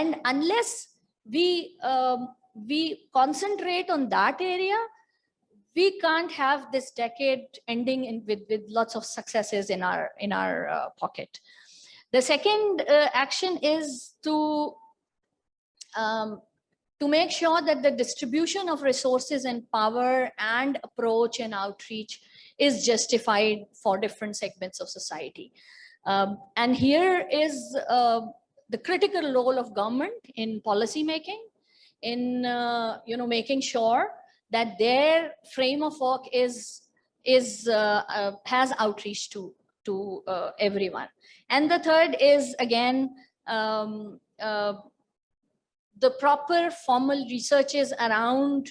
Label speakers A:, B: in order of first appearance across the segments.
A: And unless we concentrate on that area, we can't have this decade ending with lots of successes in our pocket. The second action is to make sure that the distribution of resources and power and approach and outreach is justified for different segments of society. And here is the critical role of government in policy making, in making sure that their frame of work has outreach to everyone. And the third is, again, the proper formal researches around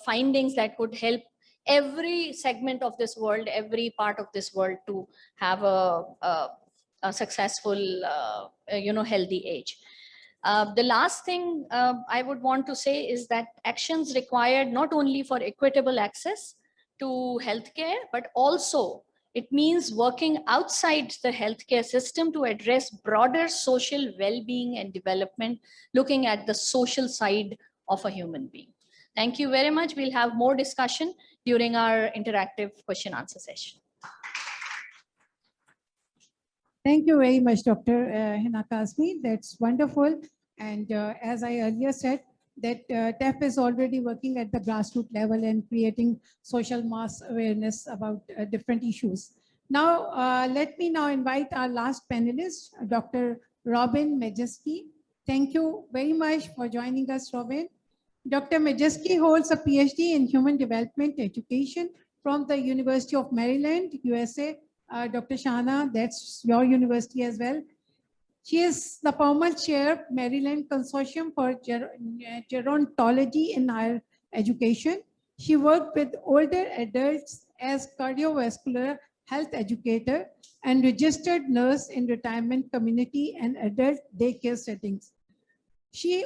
A: findings that could help every segment of this world, every part of this world, to have a successful healthy age. The last thing I would want to say is that actions required not only for equitable access to healthcare, but also it means working outside the healthcare system to address broader social well-being and development, looking at the social side of a human being. Thank you very much. We'll have more discussion during our interactive question answer session.
B: Thank you very much, Dr. Hina Kazmi. That's wonderful. And as I earlier said, that TAF is already working at the grassroots level and creating social mass awareness about different issues. Now, let me now invite our last panelist, Dr. Robin Majeski. Thank you very much for joining us, Robin. Dr. Majeski holds a PhD in Human Development Education from the University of Maryland, USA. Dr. Shana, that's your university as well. She is the former chair of Maryland Consortium for Gerontology in Higher Education. She worked with older adults as cardiovascular health educator and registered nurse in retirement community and adult daycare settings. She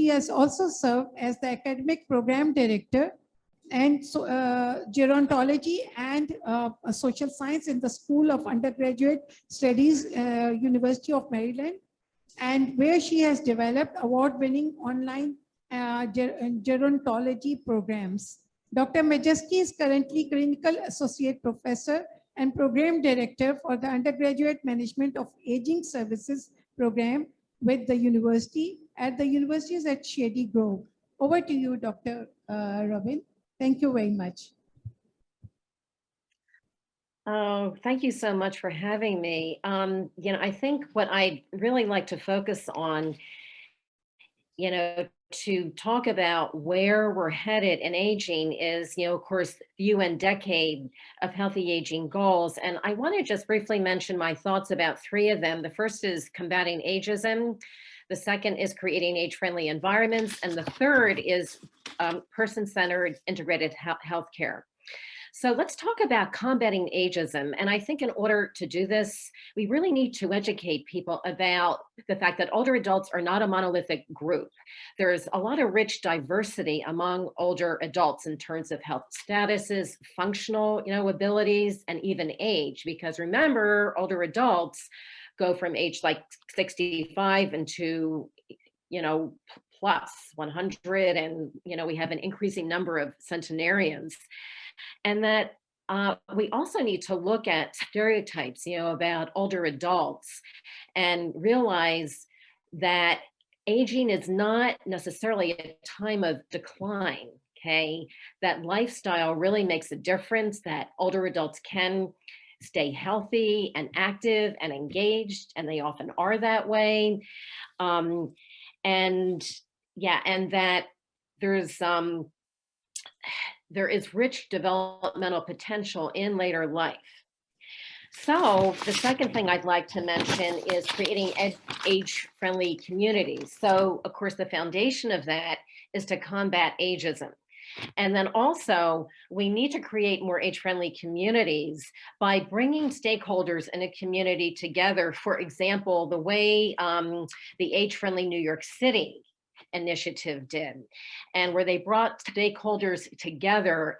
B: has also served as the academic program director and gerontology and social science in the School of Undergraduate Studies, University of Maryland, and where she has developed award-winning online gerontology programs. Dr. Majeski is currently clinical associate professor and program director for the Undergraduate Management of Aging Services program with the university at the universities at Shady Grove. Over to you, Dr. Robin. Thank you very much.
C: Oh, thank you so much for having me. I think what I'd really like to focus on, to talk about where we're headed in aging is, of course, the UN Decade of Healthy Aging Goals. And I want to just briefly mention my thoughts about three of them. The first is combating ageism. The second is creating age-friendly environments. And the third is person-centered integrated healthcare. So let's talk about combating ageism. And I think in order to do this, we really need to educate people about the fact that older adults are not a monolithic group. There's a lot of rich diversity among older adults in terms of health statuses, functional, abilities, and even age. Because remember, older adults go from age like 65 into, plus 100, and, we have an increasing number of centenarians. And that we also need to look at stereotypes, about older adults and realize that aging is not necessarily a time of decline, okay? That lifestyle really makes a difference, that older adults can stay healthy and active and engaged, and they often are that way. And that there is rich developmental potential in later life. So the second thing I'd like to mention is creating age-friendly communities. So of course, the foundation of that is to combat ageism. And then also, we need to create more age-friendly communities by bringing stakeholders in a community together. For example, the way the Age-Friendly New York City initiative did, and where they brought stakeholders together,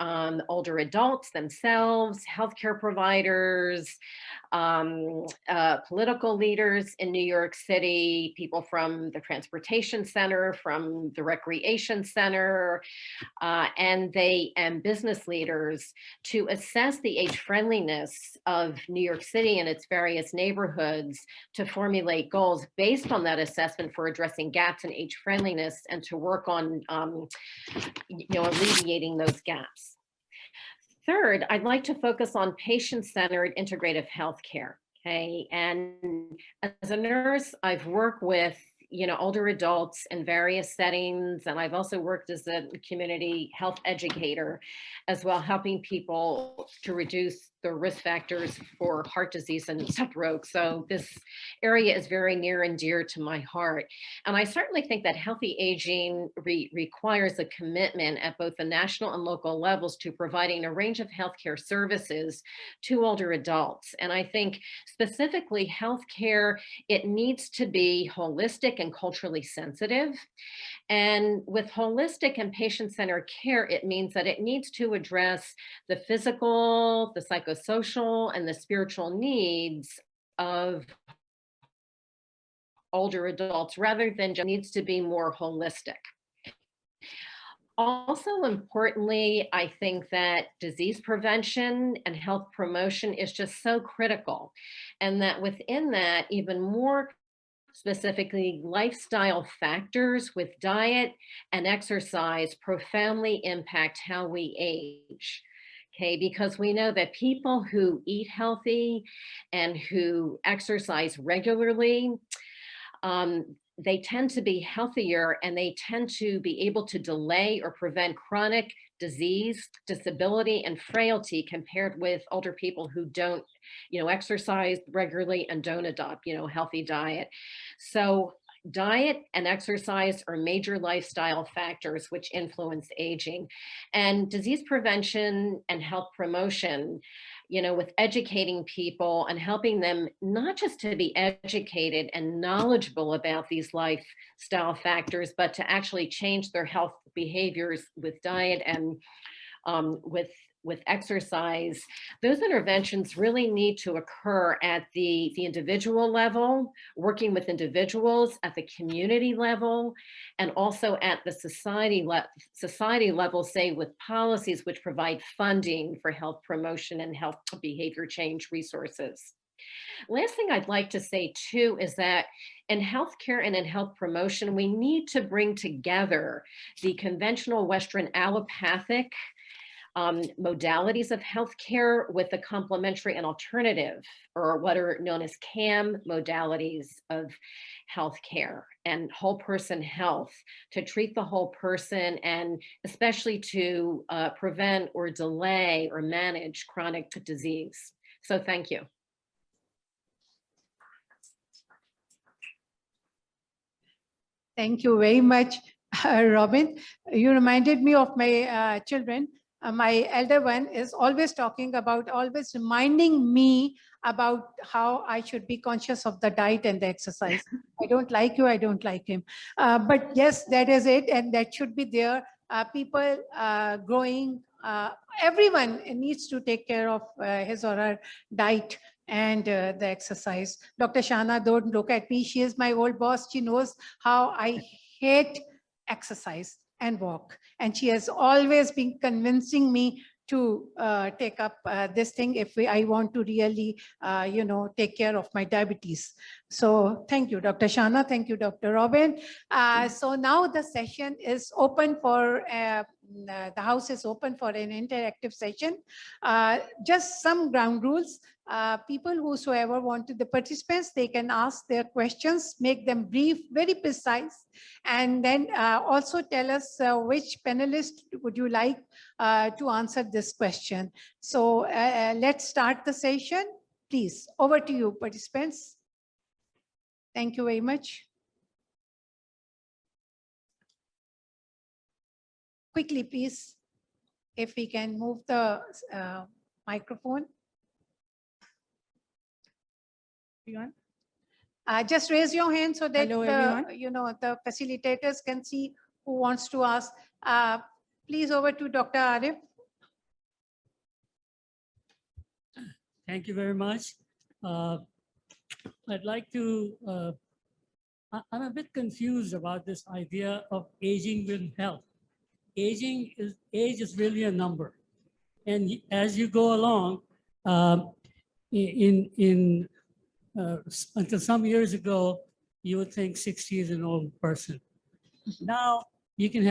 C: older adults themselves, healthcare providers, political leaders in New York City, people from the transportation center, from the recreation center, and business leaders to assess the age friendliness of New York City and its various neighborhoods, to formulate goals based on that assessment for addressing gaps in age friendliness and to work on alleviating those gaps. Third, I'd like to focus on patient-centered integrative healthcare. Okay, and as a nurse, I've worked with older adults in various settings, and I've also worked as a community health educator as well, helping people to reduce the risk factors for heart disease and stroke. So this area is very near and dear to my heart. And I certainly think that healthy aging requires a commitment at both the national and local levels to providing a range of healthcare services to older adults. And I think specifically healthcare, it needs to be holistic and culturally sensitive. And with holistic and patient-centered care, it means that it needs to address the physical, the psychosocial, and the spiritual needs of older adults rather than just needs to be more holistic. Also importantly, I think that disease prevention and health promotion is just so critical, and that within that, even more specifically, lifestyle factors with diet and exercise profoundly impact how we age. Okay, because we know that people who eat healthy and who exercise regularly, they tend to be healthier and they tend to be able to delay or prevent chronic disease, disability, and frailty compared with older people who don't, exercise regularly and don't adopt, healthy diet. So diet and exercise are major lifestyle factors which influence aging. And disease prevention and health promotion, with educating people and helping them not just to be educated and knowledgeable about these lifestyle factors, but to actually change their health behaviors with diet and with exercise. Those interventions really need to occur at the individual level, working with individuals at the community level, and also at the society level, say with policies which provide funding for health promotion and health behavior change resources. Last thing I'd like to say too is that in healthcare and in health promotion, we need to bring together the conventional Western allopathic modalities of healthcare with the complementary and alternative, or what are known as CAM modalities of healthcare and whole person health, to treat the whole person and especially to prevent or delay or manage chronic disease. So thank you.
B: Thank you very much, Robin. You reminded me of my children. My elder one is always talking about, always reminding me about how I should be conscious of the diet and the exercise. I don't like you, I don't like him. But yes, that is it, and that should be there. People growing, everyone needs to take care of his or her diet and the exercise. Dr. Shana, don't look at me. She is my old boss. She knows how I hate exercise and walk. And she has always been convincing me to take up this thing if I want to really, take care of my diabetes. So thank you, Dr. Shana. Thank you, Dr. Robin. So now the session is open for, the house is open for an interactive session. Just some ground rules. People whosoever wanted, the participants, they can ask their questions, make them brief, very precise, and then also tell us which panelist would you like to answer this question. So let's start the session. Please, over to you, participants. Thank you very much. Quickly, please, if we can move the microphone. Everyone. Just raise your hand so that the facilitators can see who wants to ask. Please, over to Dr. Arif.
D: Thank you very much. Uh, I'd like to, I'm a bit confused about this idea of aging with health. Age is really a number. And as you go along, until some years ago, you would think 60 is an old person. Now you can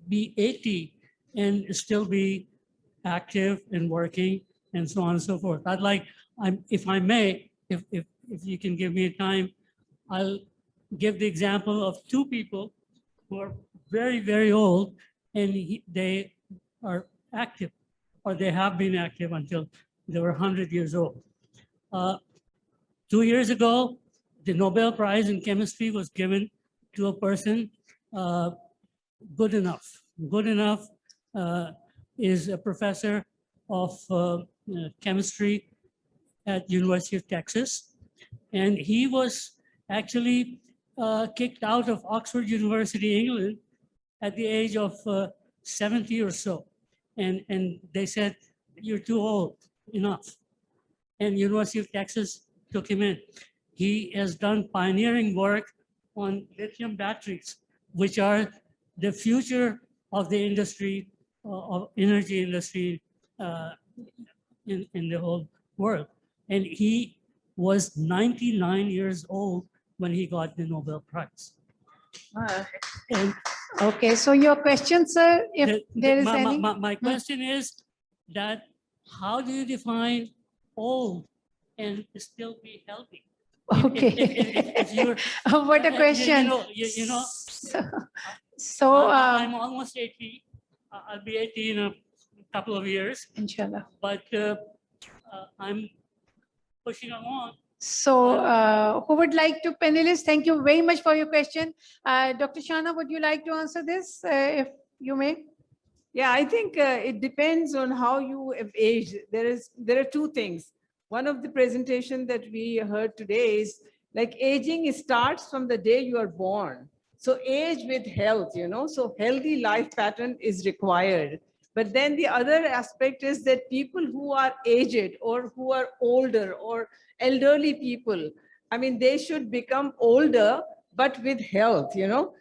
D: be 80 and still be active and working and so on and so forth. If I may, if you can give me time, I'll give the example of two people who are very, very old and they are active, or they have been active until they were 100 years old. 2 years ago, the Nobel Prize in Chemistry was given to a person good enough. Good enough is a professor of chemistry at University of Texas. And he was actually kicked out of Oxford University, England, at the age of 70 or so. And they said, you're too old, enough. And University of Texas took him in. He has done pioneering work on lithium batteries, which are the future of the industry, of energy industry in the whole world. And he was 99 years old when he got the Nobel Prize. And
B: Okay, so your question, sir, if there is
D: my,
B: any.
D: my question is that how do you define old and still be healthy?
B: Okay.
D: If you're,
B: What a question.
D: you know,
B: So,
D: I'm almost 80. I'll be 80 in a couple of years,
B: inshallah.
D: but I'm pushing along.
B: So, who would like to, panelists, thank you very much for your question. Dr. Shana, would you like to answer this, if you may?
E: Yeah, I think it depends on how you have aged. There are two things. One of the presentation that we heard today is like aging starts from the day you are born. So age with health, so healthy life pattern is required. But then the other aspect is that people who are aged or who are older or elderly people, I mean, they should become older, but with health,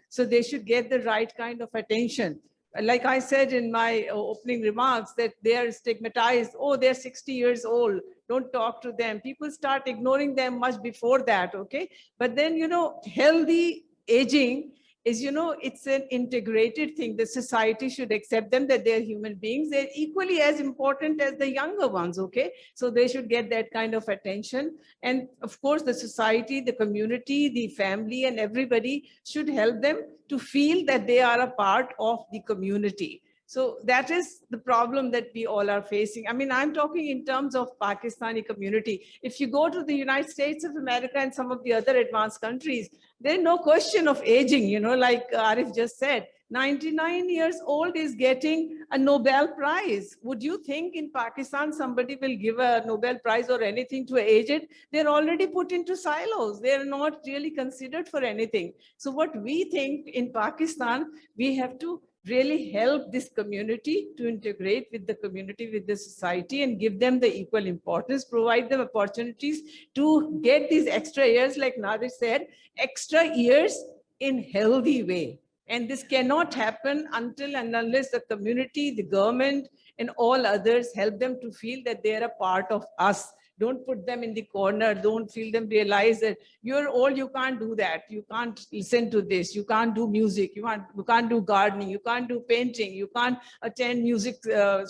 E: so they should get the right kind of attention. Like I said in my opening remarks, that they are stigmatized. Oh, they're 60 years old. Don't talk to them. People start ignoring them much before that, okay? But then, healthy aging is, it's an integrated thing. The society should accept them, that they're human beings. They're equally as important as the younger ones, okay? So they should get that kind of attention. And of course, the society, the community, the family, and everybody should help them to feel that they are a part of the community. So that is the problem that we all are facing. I mean, I'm talking in terms of Pakistani community. If you go to the United States of America and some of the other advanced countries, there's no question of aging, like Arif just said. 99 years old is getting a Nobel Prize. Would you think in Pakistan somebody will give a Nobel Prize or anything to aged? They're already put into silos. They're not really considered for anything. So what we think in Pakistan, we have to really help this community to integrate with the community, with the society, and give them the equal importance, provide them opportunities to get these extra years, like Nadir said, extra years in healthy way. And this cannot happen until and unless the community, the government, and all others help them to feel that they're a part of us. Don't put them in the corner. Don't feel them realize that you're old, you can't do that. You can't listen to this. You can't do music. You can't do gardening. You can't do painting. You can't attend music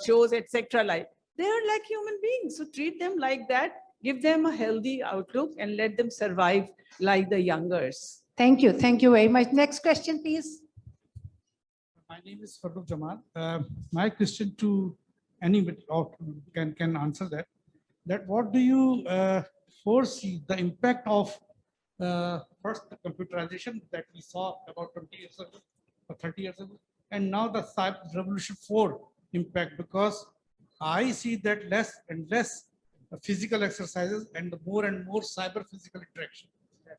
E: shows, etc. Like they're like human beings. So treat them like that. Give them a healthy outlook and let them survive like the youngers.
B: Thank you. Thank you very much. Next question, please.
F: My name is Farooq Jamal. My question to anybody can answer that. What do you foresee the impact of first the computerization that we saw about 20 years ago or 30 years ago, and now the cyber revolution 4 impact? Because I see that less and less physical exercises and more cyber physical interaction.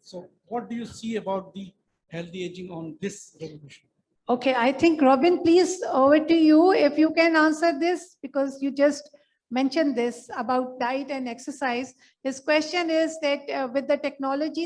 F: So what do you see about the healthy aging on this revolution?
B: Okay, I think Robin, please, over to you if you can answer this, because you just mentioned this about diet and exercise. His question is that with the technology